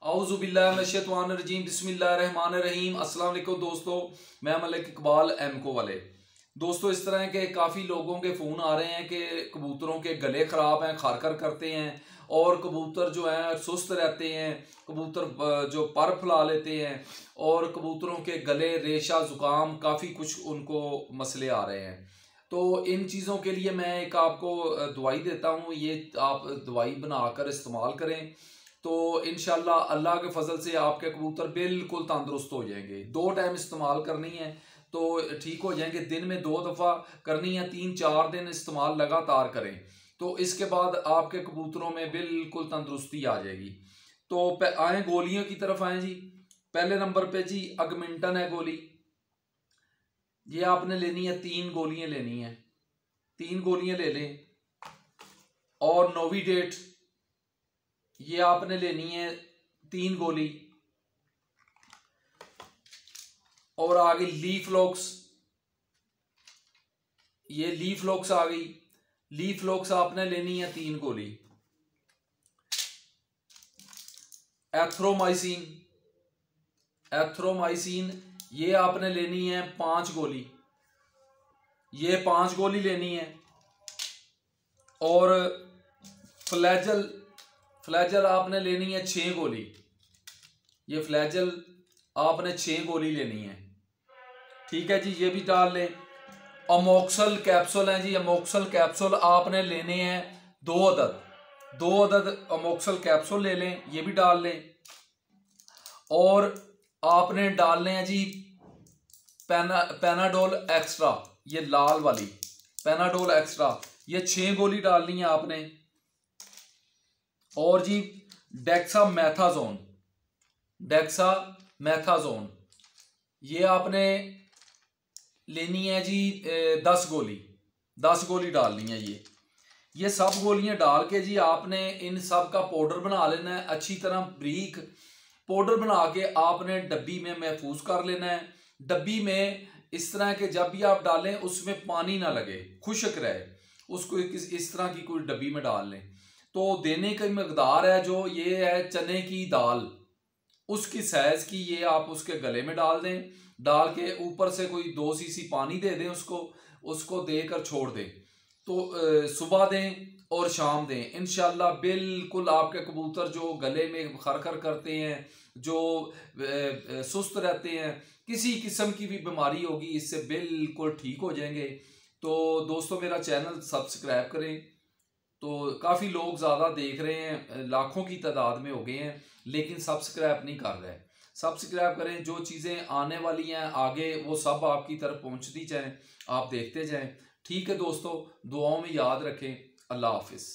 औज़ुबिल्लाहिमिनश्शैतानिर्रजीम बिस्मिल्लाहिर्रहमानिर्रहीम। अस्सलाम वालेकुम दोस्तों, मैं मलिक इकबाल एमको वाले। दोस्तों, इस तरह के काफ़ी लोगों के फ़ोन आ रहे हैं कि कबूतरों के गले ख़राब हैं, खारकर करते हैं और कबूतर जो हैं सुस्त रहते हैं, कबूतर जो पर फैला लेते हैं और कबूतरों के गले रेशा ज़ुकाम काफ़ी कुछ उनको मसले आ रहे हैं। तो इन चीज़ों के लिए मैं एक आपको दवाई देता हूँ, ये आप दवाई बनाकर इस्तेमाल करें तो इंशाल्लाह अल्लाह के फजल से आपके कबूतर बिल्कुल तंदुरुस्त हो जाएंगे। 2 टाइम इस्तेमाल करनी है तो ठीक हो जाएंगे। दिन में 2 दफ़ा करनी है, 3-4 दिन इस्तेमाल लगातार करें तो इसके बाद आपके कबूतरों में बिल्कुल तंदुरुस्ती आ जाएगी। तो आए गोलियों की तरफ आए जी। पहले नंबर पे जी अगमिंटन है गोली, ये आपने लेनी है, 3 गोलियां लेनी है, 3 गोलियां ले लें। और नोविडेट ये आपने लेनी है 3 गोली। और आगे लीफलॉक्स, ये लीफलॉक्स आ गई, लीफलॉक्स आपने लेनी है 3 गोली। एथ्रोमाइसिन, एथ्रोमाइसिन ये आपने लेनी है 5 गोली, ये 5 गोली लेनी है। और फ्लैजल, फ्लैजल आपने लेनी है 6 गोली, ये फ्लैजल आपने 6 गोली लेनी है, ठीक है जी, ये भी डाल लें। अमोक्सल कैप्सूल हैं जी, अमोक्सल कैप्सूल आपने लेने हैं 2 अदद, 2 अदद अमोक्सल कैप्सूल ले लें, ये भी डाल लें। और आपने डालने हैं जी पैनाडोल एक्स्ट्रा, ये लाल वाली पैनाडोल एक्स्ट्रा, ये 6 गोली डालनी है आपने। और जी डेक्सामेथासोन, डेक्सामेथासोन ये आपने लेनी है जी 10 गोली, 10 गोली डालनी है। ये सब गोलियां डाल के जी आपने इन सब का पाउडर बना लेना है, अच्छी तरह ब्रीक पाउडर बना के आपने डब्बी में महफूज कर लेना है। डब्बी में इस तरह के जब भी आप डालें उसमें पानी ना लगे, खुश्क रहे, उसको इस तरह की कोई डब्बी में डाल लें। तो देने की मकदार है जो ये है चने की दाल, उसकी साइज की ये आप उसके गले में डाल दें, डाल के ऊपर से कोई 2 सीसी पानी दे दें, उसको देकर छोड़ दें। तो सुबह दें और शाम दें, इंशाल्लाह बिल्कुल आपके कबूतर जो गले में खरखर करते हैं, जो सुस्त रहते हैं, किसी किस्म की भी बीमारी होगी इससे बिल्कुल ठीक हो जाएंगे। तो दोस्तों, मेरा चैनल सब्सक्राइब करें। तो काफ़ी लोग ज़्यादा देख रहे हैं, लाखों की तादाद में हो गए हैं, लेकिन सब्सक्राइब नहीं कर रहे। सब्सक्राइब करें, जो चीज़ें आने वाली हैं आगे वो सब आपकी तरफ पहुंचती जाएं, आप देखते जाएं। ठीक है दोस्तों, दुआओं में याद रखें। अल्लाह हाफिज़।